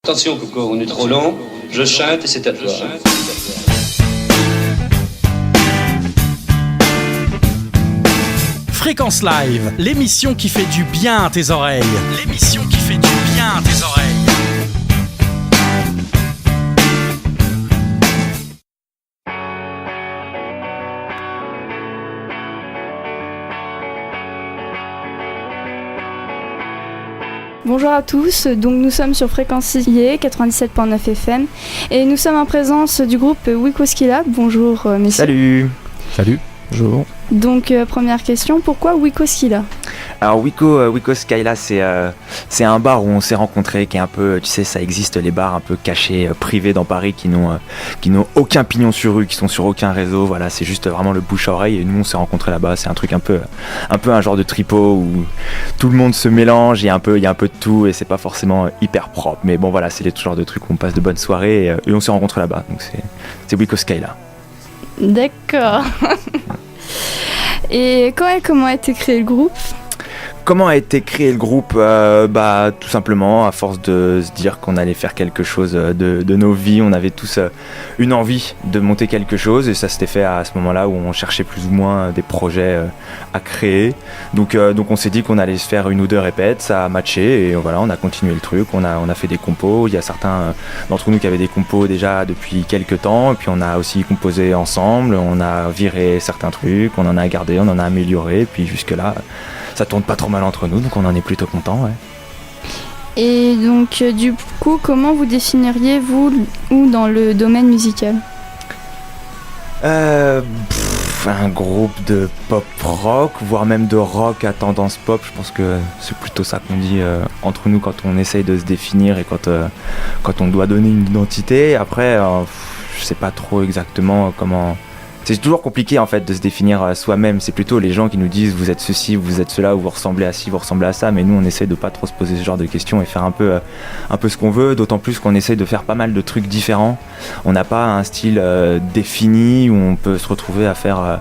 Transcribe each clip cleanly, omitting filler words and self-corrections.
Attention Coco, on est trop lent, je chante et c'est à toi. Fréquence Live, l'émission qui fait du bien à tes oreilles. L'émission qui fait du bien à tes oreilles. Bonjour à tous, donc nous sommes sur Fréquence Live 97.9 FM et nous sommes en présence du groupe Wikoskila. Bonjour messieurs. Salut. Salut. Bonjour. Donc première question, pourquoi Wikoskila ? Alors Wikoskila c'est un bar où on s'est rencontrés qui est un peu, tu sais, ça existe les bars un peu cachés, privés dans Paris qui n'ont aucun pignon sur rue, qui sont sur aucun réseau, voilà, c'est juste vraiment le bouche à oreille et nous on s'est rencontrés là-bas, c'est un truc un peu un genre de tripot où tout le monde se mélange, il y a un peu de tout et c'est pas forcément hyper propre, mais bon voilà, c'est le genre de trucs où on passe de bonnes soirées et on s'est rencontrés là-bas, donc c'est Wikoskila. D'accord. Et comment a été créé le groupe ? Comment a été créé le groupe ? Tout simplement, à force de se dire qu'on allait faire quelque chose de nos vies, on avait tous une envie de monter quelque chose et ça s'était fait à ce moment-là où on cherchait plus ou moins des projets à créer. Donc on s'est dit qu'on allait se faire une ou deux répètes, ça a matché et voilà, on a continué le truc, on a fait des compos. Il y a certains d'entre nous qui avaient des compos déjà depuis quelques temps et puis on a aussi composé ensemble, on a viré certains trucs, on en a gardé, on en a amélioré et puis jusque-là, ça tourne pas trop mal entre nous, donc on en est plutôt content, ouais. Et donc du coup, comment vous définiriez-vous dans le domaine musical ? Un groupe de pop rock, voire même de rock à tendance pop, je pense que c'est plutôt ça qu'on dit entre nous quand on essaye de se définir et quand on doit donner une identité. Après, je sais pas trop exactement comment... C'est toujours compliqué en fait de se définir soi-même, c'est plutôt les gens qui nous disent vous êtes ceci, vous êtes cela, ou vous ressemblez à ci, vous ressemblez à ça, mais nous on essaie de pas trop se poser ce genre de questions et faire un peu ce qu'on veut, d'autant plus qu'on essaie de faire pas mal de trucs différents. On n'a pas un style défini où on peut se retrouver à faire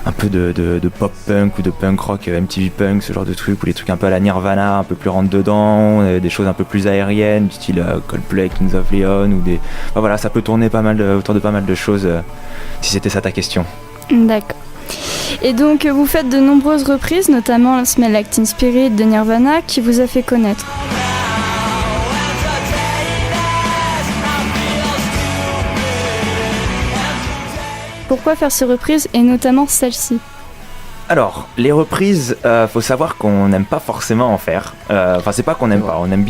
un peu de pop punk ou de punk rock, MTV punk, ce genre de trucs, ou des trucs un peu à la Nirvana, un peu plus rentre dedans, des choses un peu plus aériennes, du style Coldplay, Kings of Leon, ou des... Enfin, voilà, ça peut tourner autour de pas mal de choses, si c'était ça ta question. D'accord. Et donc vous faites de nombreuses reprises, notamment Smell Like Teen Spirit de Nirvana, qui vous a fait connaître. Pourquoi faire ces reprises et notamment celle-ci ? Alors, les reprises, faut savoir qu'on n'aime pas forcément en faire. Enfin, c'est pas qu'on n'aime pas, on aime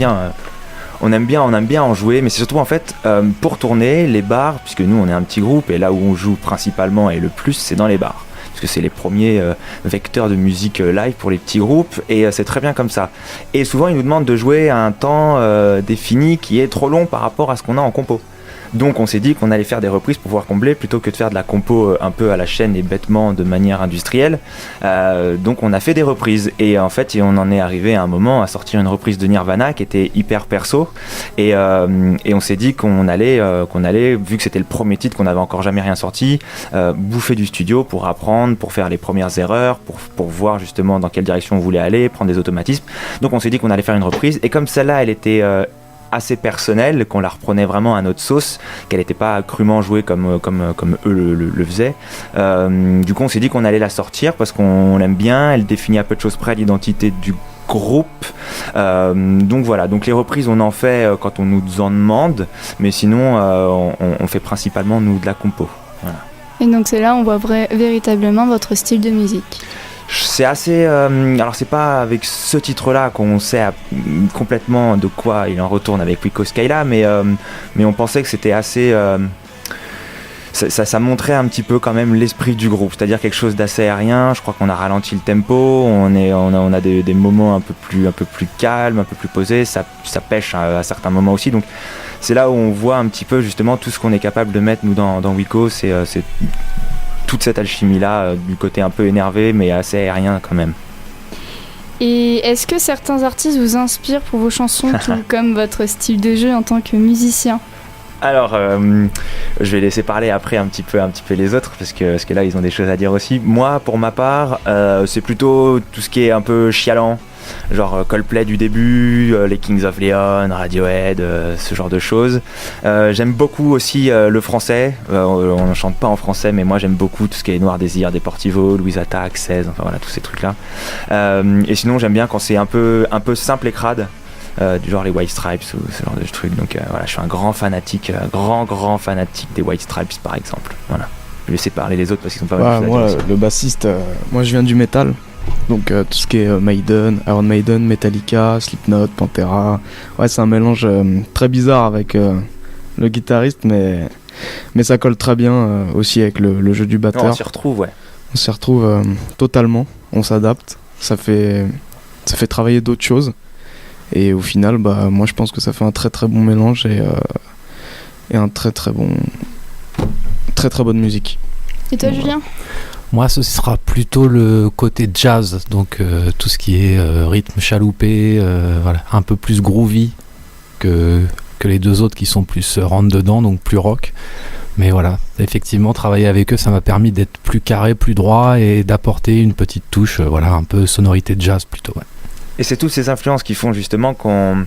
bien en jouer, mais c'est surtout en fait pour tourner les bars, puisque nous on est un petit groupe et là où on joue principalement et le plus, c'est dans les bars. Parce que c'est les premiers vecteurs de musique live pour les petits groupes et c'est très bien comme ça. Et souvent ils nous demandent de jouer à un temps défini qui est trop long par rapport à ce qu'on a en compo. Donc on s'est dit qu'on allait faire des reprises pour pouvoir combler plutôt que de faire de la compo un peu à la chaîne et bêtement de manière industrielle. Donc on a fait des reprises et en fait on en est arrivé à un moment à sortir une reprise de Nirvana qui était hyper perso et on s'est dit qu'on allait, vu que c'était le premier titre qu'on n'avait encore jamais rien sorti, bouffer du studio pour apprendre, pour faire les premières erreurs, pour voir justement dans quelle direction on voulait aller, prendre des automatismes. Donc on s'est dit qu'on allait faire une reprise et comme celle-là elle était... assez personnelle, qu'on la reprenait vraiment à notre sauce, qu'elle n'était pas crûment jouée comme eux le faisaient. Du coup, on s'est dit qu'on allait la sortir parce qu'on l'aime bien, elle définit à peu de choses près l'identité du groupe. Donc voilà, donc les reprises, on en fait quand on nous en demande, mais sinon, on fait principalement, nous, de la compo. Voilà. Et donc c'est là où on voit véritablement votre style de musique. C'est assez... alors c'est pas avec ce titre-là qu'on sait complètement de quoi il en retourne avec Wikoskila, mais on pensait que c'était assez... Ça montrait un petit peu quand même l'esprit du groupe, c'est-à-dire quelque chose d'assez aérien. Je crois qu'on a ralenti le tempo, on a des moments un peu plus calmes, un peu plus posés, ça pêche à certains moments aussi, donc c'est là où on voit un petit peu justement tout ce qu'on est capable de mettre nous dans Wiko, c'est toute cette alchimie-là, du côté un peu énervé, mais assez aérien quand même. Et est-ce que certains artistes vous inspirent pour vos chansons, tout comme votre style de jeu en tant que musicien ? Alors, je vais laisser parler après un petit peu les autres parce que là ils ont des choses à dire aussi. Moi, pour ma part, c'est plutôt tout ce qui est un peu chialant, genre Coldplay du début, les Kings of Leon, Radiohead, ce genre de choses. J'aime beaucoup aussi le français. On ne chante pas en français, mais moi j'aime beaucoup tout ce qui est Noir Désir, Deportivo, Louise Attaque, 16, enfin voilà tous ces trucs là. Et sinon j'aime bien quand c'est un peu simple et crade. Du genre les White Stripes ou ce genre de trucs. Donc voilà, je suis un grand fanatique des White Stripes par exemple. Voilà. Je vais laisser parler les autres parce qu'ils sont pas mal. Moi, le bassiste, moi je viens du métal. Donc tout ce qui est Maiden, Iron Maiden, Metallica, Slipknot, Pantera. Ouais, c'est un mélange très bizarre avec le guitariste, mais ça colle très bien aussi avec le jeu du batteur. On s'y retrouve, ouais. On s'y retrouve totalement, on s'adapte. Ça fait travailler d'autres choses. Et au final, moi je pense que ça fait un très très bon mélange et un très bonne musique. Et toi, Julien ? Moi, ce sera plutôt le côté jazz, donc tout ce qui est rythme chaloupé, voilà, un peu plus groovy que les deux autres qui sont plus rentre dedans, donc plus rock. Mais voilà, effectivement, travailler avec eux, ça m'a permis d'être plus carré, plus droit et d'apporter une petite touche, voilà, un peu sonorité de jazz plutôt. Ouais. Et c'est toutes ces influences qui font justement qu'on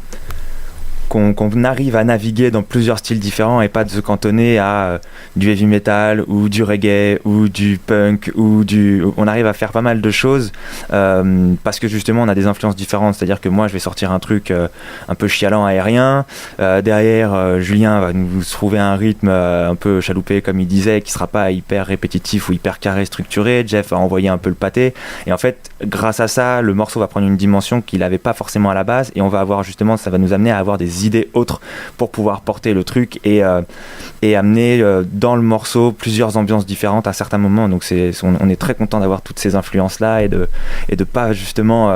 arrive à naviguer dans plusieurs styles différents et pas de se cantonner à du heavy metal ou du reggae ou du punk on arrive à faire pas mal de choses parce que justement on a des influences différentes. C'est-à-dire que moi je vais sortir un truc un peu chialant aérien, derrière Julien va nous trouver un rythme un peu chaloupé comme il disait, qui sera pas hyper répétitif ou hyper carré structuré. Jeff va envoyer un peu le pâté et en fait grâce à ça le morceau va prendre une dimension qu'il avait pas forcément à la base et on va avoir justement, ça va nous amener à avoir des idées autres pour pouvoir porter le truc et amener dans le morceau plusieurs ambiances différentes à certains moments. Donc on est très content d'avoir toutes ces influences là et de pas justement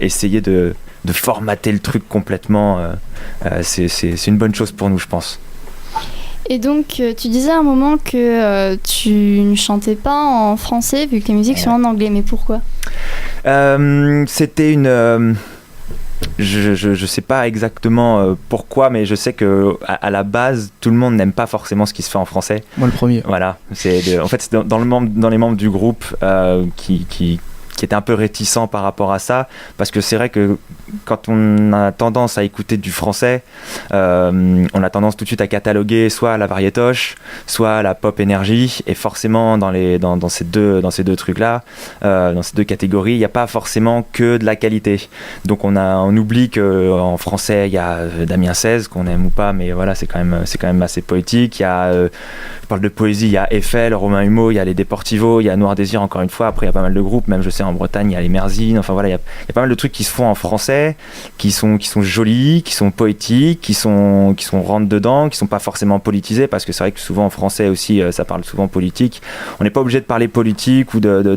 essayer de formater le truc complètement. C'est une bonne chose pour nous, je pense. Et donc, tu disais à un moment que tu ne chantais pas en français vu que les musiques sont en anglais, mais pourquoi ? C'était une... Je sais pas exactement pourquoi, mais je sais que à la base tout le monde n'aime pas forcément ce qui se fait en français. Moi le premier. Voilà, en fait c'est dans les membres du groupe qui était un peu réticent par rapport à ça, parce que c'est vrai que quand on a tendance à écouter du français, on a tendance tout de suite à cataloguer soit la variétoche, soit la pop énergie, et forcément dans ces deux trucs là, dans ces deux catégories, il n'y a pas forcément que de la qualité. Donc on oublie qu'en français il y a Damien 16 qu'on aime ou pas, mais voilà, c'est quand même assez poétique. Il y a je parle de poésie, il y a Eiffel, Romain Humeau, il y a les Deportivo, il y a Noir Désir encore une fois. Après il y a pas mal de groupes, même je sais en Bretagne il y a les Merzines, enfin voilà, il y a pas mal de trucs qui se font en français, qui sont jolis, qui sont poétiques, qui sont rentre dedans, qui sont pas forcément politisés, parce que c'est vrai que souvent en français aussi ça parle souvent politique. On n'est pas obligé de parler politique ou de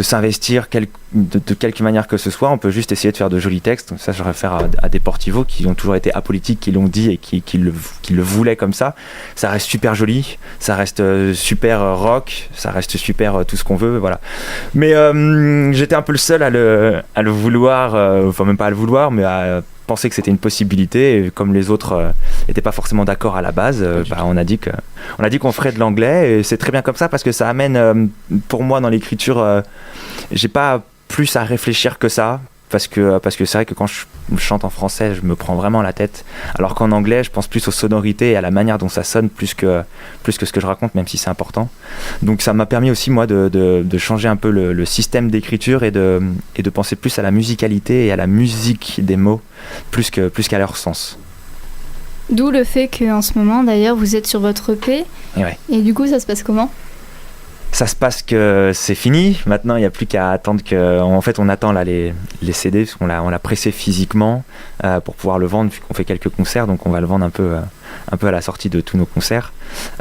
s'investir de quelque manière que ce soit. On peut juste essayer de faire de jolis textes. Ça je réfère à Deportivo qui ont toujours été apolitiques, qui l'ont dit et qui le voulaient comme ça. Ça reste super joli, ça reste super rock, ça reste super tout ce qu'on veut, voilà. Mais j'étais un peu le seul à le vouloir, enfin même pas à le vouloir, mais à penser que c'était une possibilité. Et comme les autres n'étaient pas forcément d'accord à la base, on a dit qu'on ferait de l'anglais, et c'est très bien comme ça parce que ça amène, pour moi dans l'écriture, j'ai pas plus à réfléchir que ça. Parce que c'est vrai que quand je chante en français, je me prends vraiment la tête. Alors qu'en anglais, je pense plus aux sonorités et à la manière dont ça sonne plus que ce que je raconte, même si c'est important. Donc ça m'a permis aussi, moi, de changer un peu le système d'écriture et de penser plus à la musicalité et à la musique des mots, plus qu'à leur sens. D'où le fait qu'en ce moment, d'ailleurs, vous êtes sur votre EP. Et du coup, ça se passe comment ? Ça se passe que c'est fini. Maintenant, il n'y a plus qu'à attendre que... En fait, on attend là les CD, parce qu'on l'a pressé physiquement pour pouvoir le vendre, vu qu'on fait quelques concerts. Donc, on va le vendre un peu à la sortie de tous nos concerts.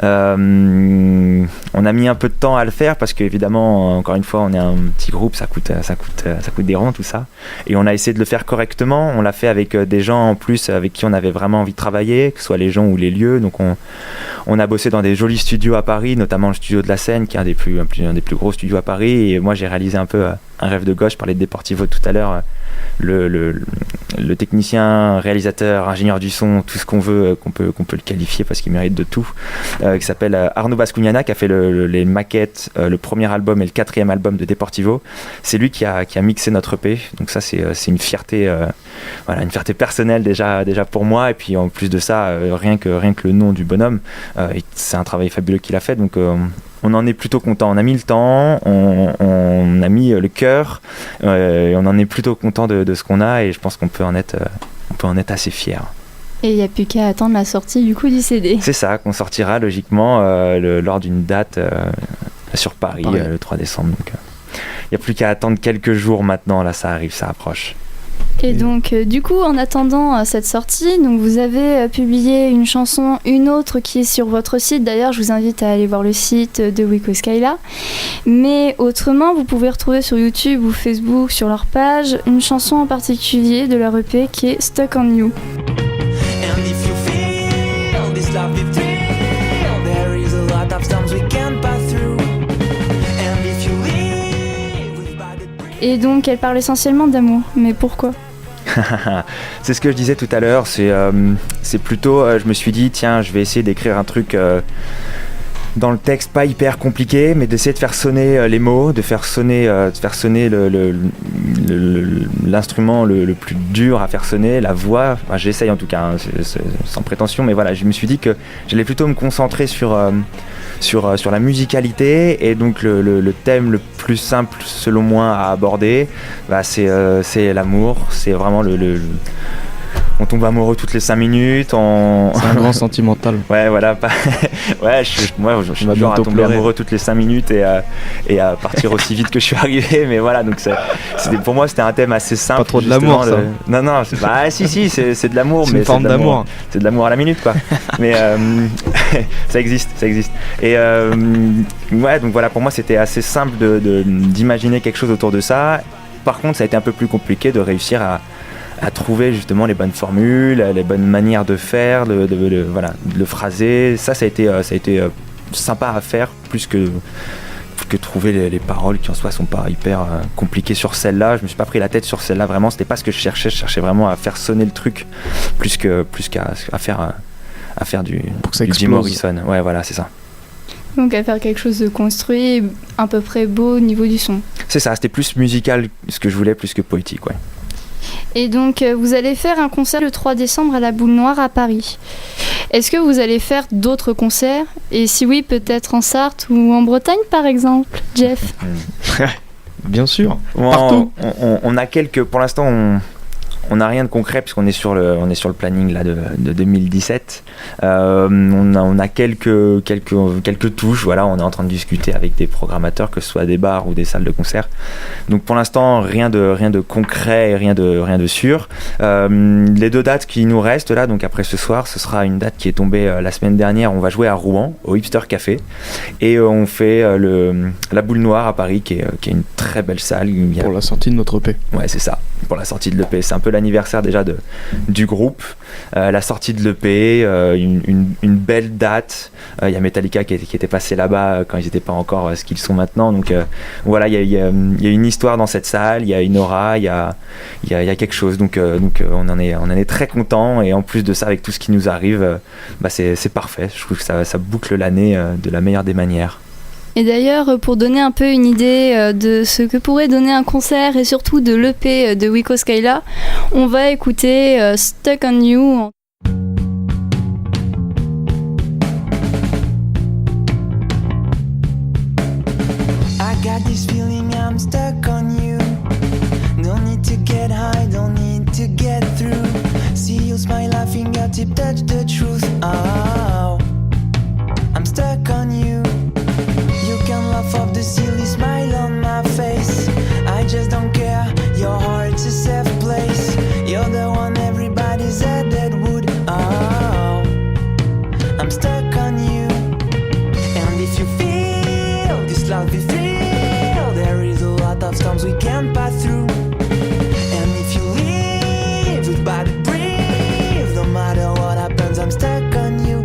On a mis un peu de temps à le faire, parce qu'évidemment, encore une fois, on est un petit groupe, ça coûte des ronds, tout ça. Et on a essayé de le faire correctement. On l'a fait avec des gens, en plus, avec qui on avait vraiment envie de travailler, que ce soit les gens ou les lieux. Donc, on a bossé dans des jolis studios à Paris, notamment le studio de la Seine, qui est un des plus gros studios à Paris. Et moi, j'ai réalisé un peu un rêve de gauche. Je parlais de Deportivo tout à l'heure. le technicien, réalisateur, ingénieur du son, tout ce qu'on veut, qu'on peut le qualifier parce qu'il mérite de tout, qui s'appelle Arnaud Bascugnana, qui a fait les maquettes, le premier album et le 4e album de Deportivo. C'est lui qui a mixé notre EP, donc ça c'est une fierté, une fierté personnelle déjà pour moi, et puis en plus de ça, rien que le nom du bonhomme, c'est un travail fabuleux qu'il a fait, donc on en est plutôt content. On a mis le temps, on a mis le cœur, et on en est plutôt content de ce qu'on a, et je pense qu'on peut en être assez fiers. Et il n'y a plus qu'à attendre la sortie du coup du CD. C'est ça, qu'on sortira logiquement lors d'une date sur Paris, le 3 décembre. Donc il n'y a plus qu'à attendre quelques jours maintenant, là ça arrive, ça approche. Et donc du coup en attendant cette sortie, donc vous avez publié une chanson, une autre qui est sur votre site. D'ailleurs je vous invite à aller voir le site de Wicos Kaila. Mais autrement vous pouvez retrouver sur YouTube ou Facebook sur leur page une chanson en particulier de leur EP qui est Stuck on You. Et donc elle parle essentiellement d'amour, mais pourquoi ? C'est ce que je disais tout à l'heure, c'est plutôt, je me suis dit tiens je vais essayer d'écrire un truc dans le texte pas hyper compliqué, mais d'essayer de faire sonner les mots, de faire sonner l'instrument le plus dur à faire sonner, la voix, enfin, j'essaye en tout cas, c'est sans prétention, mais voilà, je me suis dit que j'allais plutôt me concentrer sur la musicalité, et donc le thème le plus simple selon moi à aborder, c'est l'amour, c'est vraiment on tombe amoureux toutes les 5 minutes. C'est un grand sentimental. Ouais, voilà. Ouais, je suis du genre à tomber amoureux toutes les 5 minutes et à partir aussi vite que je suis arrivé. Mais voilà, donc pour moi, c'était un thème assez simple. Pas trop de l'amour, ça. Non, si, c'est de l'amour. C'est une forme d'amour. C'est de l'amour à la minute, quoi. Mais ça existe. Et ouais, donc voilà, pour moi, c'était assez simple d'imaginer quelque chose autour de ça. Par contre, ça a été un peu plus compliqué de réussir à trouver justement les bonnes formules, les bonnes manières de faire, de le phraser. Ça a été sympa à faire, plus que trouver les paroles qui en soi sont pas hyper compliquées sur celle-là. Je me suis pas pris la tête sur celle-là, vraiment, c'était pas ce que je cherchais vraiment à faire sonner le truc, plus qu'à faire du Jim Morrison. Ouais, voilà, c'est ça. Donc à faire quelque chose de construit, à peu près beau au niveau du son. C'est ça, c'était plus musical ce que je voulais, plus que poétique, ouais. Et donc vous allez faire un concert le 3 décembre à la Boule Noire à Paris. Est-ce que vous allez faire d'autres concerts ? Et si oui, peut-être en Sarthe ou en Bretagne par exemple, Jeff ? Bien sûr, partout. On a quelques, pour l'instant on n'a rien de concret puisqu'on est sur le planning là de 2017. On a quelques touches. Voilà, on est en train de discuter avec des programmateurs, que ce soit des bars ou des salles de concert. Donc pour l'instant rien de concret et rien de sûr. Les 2 dates qui nous restent là, donc après ce soir, ce sera une date qui est tombée la semaine dernière. On va jouer à Rouen au Hipster Café et on fait la Boule Noire à Paris qui est une très belle salle. Pour la sortie de notre EP. Ouais, c'est ça. Pour la sortie de l'EP, c'est un peu l'anniversaire déjà du groupe, la sortie de l'EP, une belle date. Il y a Metallica qui était passé là-bas quand ils n'étaient pas encore ce qu'ils sont maintenant. Donc voilà, il y a une histoire dans cette salle, il y a une aura, il y a quelque chose. Donc on en est très content, et en plus de ça, avec tout ce qui nous arrive, c'est parfait. Je trouve que ça boucle l'année de la meilleure des manières. Et d'ailleurs, pour donner un peu une idée de ce que pourrait donner un concert et surtout de l'EP de Wicos Kaila, on va écouter Stuck on You. I got this feeling I'm stuck on you. Don't need to get high, don't need to get through. See you smile, a fingertip touch the truth. Oh, I'm stuck on you. You can laugh off the silly smile on my face. I just don't care, your heart's a safe place. You're the one everybody said that would. Oh, I'm stuck on you. And if you feel this love we feel, there is a lot of storms we can't pass through. And if you live with bad breathe, no matter what happens, I'm stuck on you.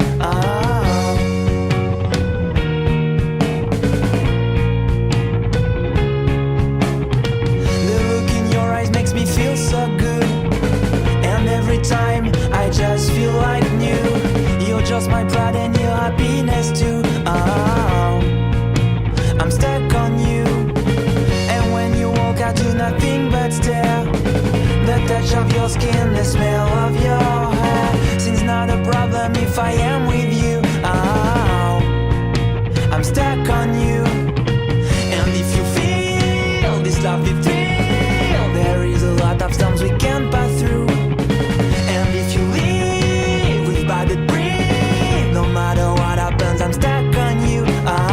if I am with you. Oh, I'm stuck on you. And if you feel this lovely thrill, there is a lot of storms we can't pass through. And if you live with bad breathe, no matter what happens, I'm stuck on you. Oh.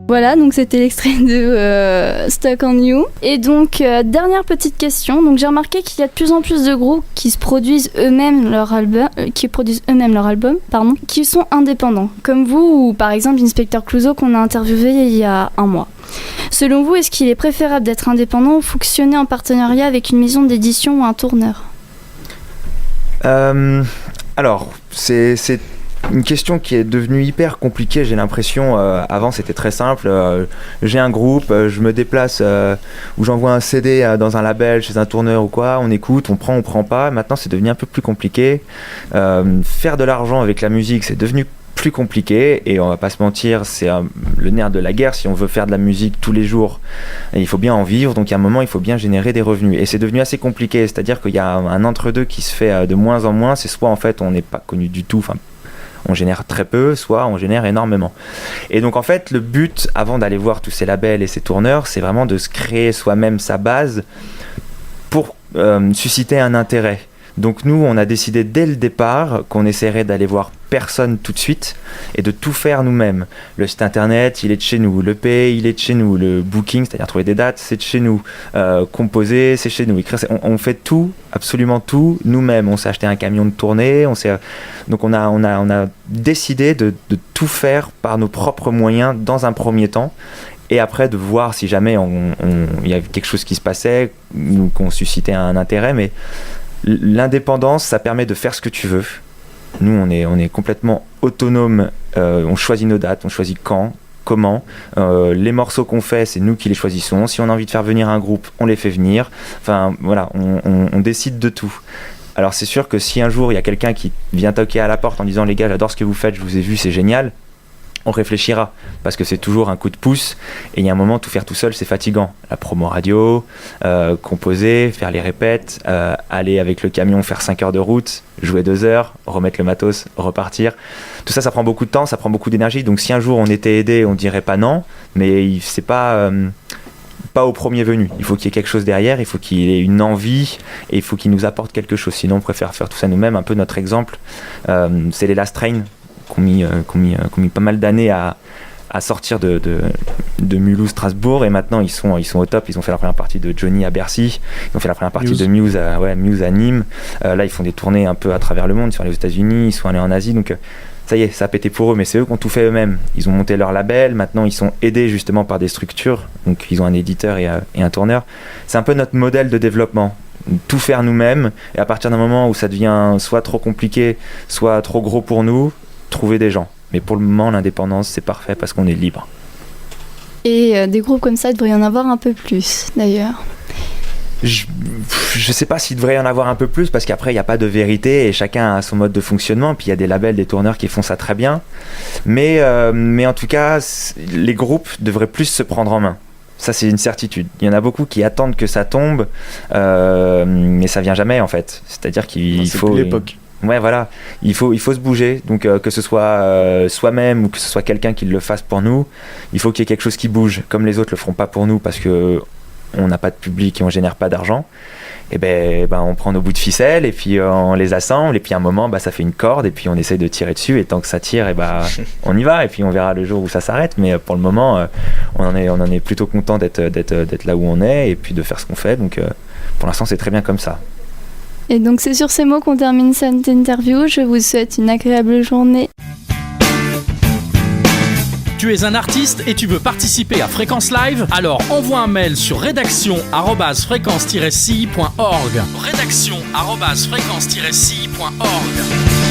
Voilà, donc c'était l'extrait de Stuck on You. Et donc, dernière petite question. Donc, j'ai remarqué qu'il y a de plus en plus de groupes qui produisent eux-mêmes leur album, qui sont indépendants. Comme vous, ou par exemple Inspector Clouseau qu'on a interviewé il y a un mois. Selon vous, est-ce qu'il est préférable d'être indépendant ou fonctionner en partenariat avec une maison d'édition ou un tourneur ? Alors, c'est une question qui est devenue hyper compliquée, j'ai l'impression. Avant, c'était très simple. J'ai un groupe, je me déplace ou j'envoie un CD dans un label, chez un tourneur ou quoi, on écoute, on prend pas. Maintenant, c'est devenu un peu plus compliqué. Faire de l'argent avec la musique, c'est devenu plus compliqué et on va pas se mentir, c'est le nerf de la guerre. Si on veut faire de la musique tous les jours, il faut bien en vivre, donc à un moment il faut bien générer des revenus et c'est devenu assez compliqué, c'est-à-dire qu'il y a un entre-deux qui se fait de moins en moins. C'est soit en fait on n'est pas connu du tout, on génère très peu, soit on génère énormément. Et donc en fait le but, avant d'aller voir tous ces labels et ces tourneurs, c'est vraiment de se créer soi-même sa base pour susciter un intérêt. Donc nous, on a décidé dès le départ qu'on essaierait d'aller voir personne tout de suite et de tout faire nous-mêmes. Le site internet, il est de chez nous. L'EP, il est de chez nous. Le booking, c'est-à-dire trouver des dates, c'est de chez nous. Composer, c'est chez nous. Écrire, on fait tout, absolument tout, nous-mêmes. On s'est acheté un camion de tournée. Donc on a décidé de tout faire par nos propres moyens dans un premier temps. Et après, de voir si jamais il y avait quelque chose qui se passait ou qu'on suscitait un intérêt. Mais l'indépendance, ça permet de faire ce que tu veux. Nous, on est complètement autonome. On choisit nos dates, on choisit quand, comment. Les morceaux qu'on fait, c'est nous qui les choisissons. Si on a envie de faire venir un groupe, on les fait venir. Enfin, voilà, on décide de tout. Alors, c'est sûr que si un jour, il y a quelqu'un qui vient toquer à la porte en disant « Les gars, j'adore ce que vous faites, je vous ai vu, c'est génial », on réfléchira, parce que c'est toujours un coup de pouce, et il y a un moment, tout faire tout seul, c'est fatigant. La promo radio, composer, faire les répètes, aller avec le camion, faire 5 heures de route, jouer 2 heures, remettre le matos, repartir. Tout ça, ça prend beaucoup de temps, ça prend beaucoup d'énergie, donc si un jour on était aidé, on dirait pas non, mais c'est pas au premier venu. Il faut qu'il y ait quelque chose derrière, il faut qu'il y ait une envie, et il faut qu'il nous apporte quelque chose. Sinon, on préfère faire tout ça nous-mêmes. Un peu notre exemple, c'est les Last Train, qui ont mis pas mal d'années à sortir de Mulhouse, Strasbourg, et maintenant ils sont au top. Ils ont fait la première partie de Johnny à Bercy, ils ont fait la première partie de Muse à Nîmes. Là, ils font des tournées un peu à travers le monde. Ils sont allés aux États-Unis, ils sont allés en Asie, donc ça y est, ça a pété pour eux, mais c'est eux qui ont tout fait eux-mêmes. Ils ont monté leur label, maintenant ils sont aidés justement par des structures, donc ils ont un éditeur et un tourneur. C'est un peu notre modèle de développement. Tout faire nous-mêmes, et à partir d'un moment où ça devient soit trop compliqué, soit trop gros pour nous, trouver des gens. Mais pour le moment, l'indépendance, c'est parfait parce qu'on est libre. Et des groupes comme ça, il devrait y en avoir un peu plus, d'ailleurs. Je sais pas s'il devrait y en avoir un peu plus, parce qu'après, il n'y a pas de vérité et chacun a son mode de fonctionnement. Puis il y a des labels, des tourneurs qui font ça très bien. Mais en tout cas, les groupes devraient plus se prendre en main. Ça, c'est une certitude. Il y en a beaucoup qui attendent que ça tombe, mais ça vient jamais en fait. C'est-à-dire qu'il C'est faut. plus l'époque. Ouais, voilà. Il faut se bouger. Donc, que ce soit soi-même ou que ce soit quelqu'un qui le fasse pour nous, il faut qu'il y ait quelque chose qui bouge. Comme les autres le feront pas pour nous parce que on n'a pas de public et on génère pas d'argent. Et ben, on prend nos bouts de ficelle et puis on les assemble et puis à un moment, ça fait une corde et puis on essaye de tirer dessus et tant que ça tire, on y va et puis on verra le jour où ça s'arrête. Mais pour le moment, on en est plutôt content d'être là où on est et puis de faire ce qu'on fait. Donc, pour l'instant, c'est très bien comme ça. Et donc c'est sur ces mots qu'on termine cette interview. Je vous souhaite une agréable journée. Tu es un artiste et tu veux participer à Fréquence Live? Alors envoie un mail sur rédaction@fréquence-ci.org. rédaction@fréquence-ci.org.